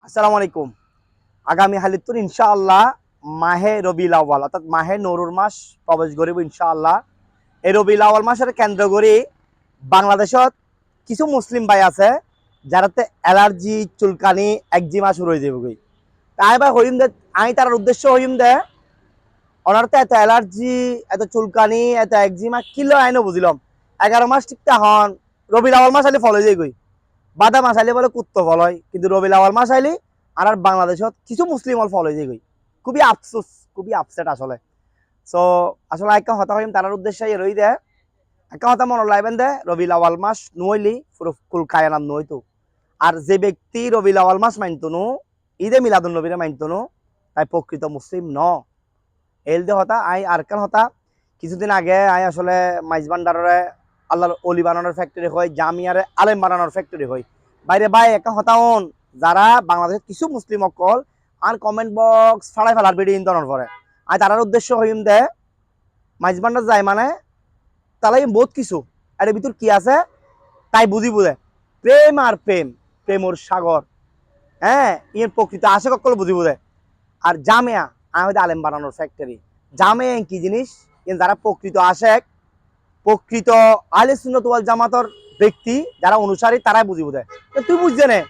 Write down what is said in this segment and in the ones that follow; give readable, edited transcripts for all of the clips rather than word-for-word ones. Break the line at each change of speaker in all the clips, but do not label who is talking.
আসসালামু আলাইকুম। আগামী হালিতুন ইনশাআল্লাহ মাহে রবিউল আউয়াল অর্থাৎ মাহে নূরুর মাস প্রবেশ করিব ইনশাআল্লাহ। এই রবিউল আউয়াল মাসের কেন্দ্র করে বাংলাদেশত কিছু মুসলিম ভাই আছে যারাতে অ্যালার্জি চুলকানি একজিমা শুরু হয়ে যাবে। তাই বা হইম দে আমি তার উদ্দেশ্য হইম দে ওনার তো এত অ্যালার্জি এত চুলকানি এত একজিমা কিলো আইনো বুঝিলাম 11 মাস ঠিকটা হন রবিউল আউয়াল মাস আলি ফলো যাই গই বাদা মাস আইলে বলে কুত্তো ফল হয় কিন্তু রবিউল আউয়াল মাস আইলি আর বাংলাদেশত কিছু মুসলিম ফল হয়ে যায় খুবই আফসোস খুবই আপসেট আসলে। সো আসলে একটা হতা হইম তার উদ্দেশ্যে রই দে একটা হতা মনে লাইবেন দে রবিউল আউয়াল মাস নইলি পুরো কুল কায়নাত নইতো। আর যে ব্যক্তি রবিউল আউয়াল মাস মানতো নো ঈদে মিলাদুন নবীরে মানতো নো তাই প্রকৃত মুসলিম ন এল দে হতা আই আর কেন হতা কিছুদিন আগে আই আসলে মাইজ ভান্ডারে আল্লাহর অলি বানানোর ফ্যাক্টরি হয় জামিয়ারে আলেম বানানোর ফ্যাক্টরি হয় বাইরে বাই একটা হতাওন যারা বাংলাদেশের কিছু মুসলিম অকল আর কমেন্ট বক্স ফাড়াই ফেলার ভিডিও ইন্তনের পরে আর তার উদ্দেশ্য হইম দে মাইজ ভান্ডার যায় মানে তালাই বহুত কিছু এর ভিতর কি আছে তাই বুঝি বুঝে প্রেম আর প্রেম প্রেমর সাগর হ্যাঁ ইয়ের প্রকৃত আশেক অকল বুঝি বুঝে আর জামিয়া আমাদের আলেম বানানোর ফ্যাক্টরি জামিয়া কি জিনিস যারা প্রকৃত আশেক প্রকৃত আহলে সুন্নাত ওয়াল জামাতর ব্যক্তি যারা অনুসারী তারাই বুঝি বোধ তুই বুঝছে নে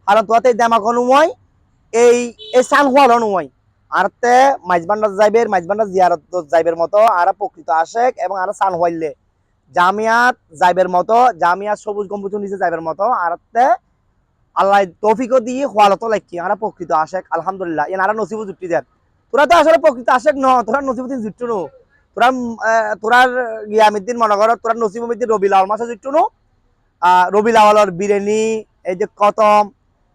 কারণ তোতে দেমাক অনুময় এই সান হওয়ার অনুময় আর তে মাইজবান্ডার জিয়ারত যাইবের মতো আর প্রকৃত আশেক এবং আর সান হইলে জামিয়াত যাইবের মতো জামিয়াত সবুজ গম্বুজের নিচে যাইবের মতো আর তে আল্লাহ তৌফিকও দিয়ে হওয়ালত লাইকি আর প্রকৃত আশেক আলহামদুলিল্লাহ এনারা নসিব জুটি দেন তোরা তো আসলে প্রকৃত আশেক ন তোরা নসিবুদ্দিন জুট্টু নো তোরা তোরার গিয়ামিদ্দিন মনে করো তোরা নসিবুদ্দিন রবিউল আউয়াল মাসে জুট্টু নো রবিউল আউয়ালের বিরিয়ানি এই যে কতম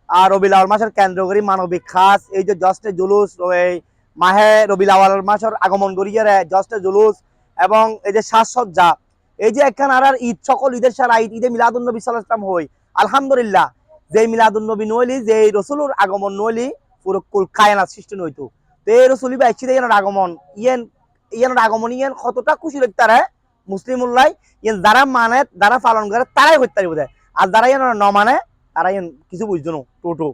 আর রবিউল আউয়াল মাসের কেন্দ্র করি মানবিক খাস এই যে জস্টে জুলুস এই মাহে রবিউল আউয়াল মাসের আগমন করিয়ে জস্টে জুলুস এবং এই যে সাজসজ্জা এই যে একখান আর ঈদ সকল ঈদের সারা ঈদে মিলাদুন নবী সাল্লাল্লাহু আলাইহি ওয়াসাল্লাম হই আলহামদুলিল্লাহ যে মিলাদুন নবী নইলি যে রসুলুর আগমন নইলি পুরো কুল কায়নাত সৃষ্টি নইতো তো এই রসুলি বাইছি ইয়ানোর আগমন ইয়ানোর আগমন ইয়ান কতটা খুশি লাগতারে মুসলিম উল্লাই ইয়ান যারা মানে যারা পালন করে তারাই হইতারি বোধ আর যারা ইয়ানোর ন মানে তারা ইয়ান কিছু বুঝতো না টোটো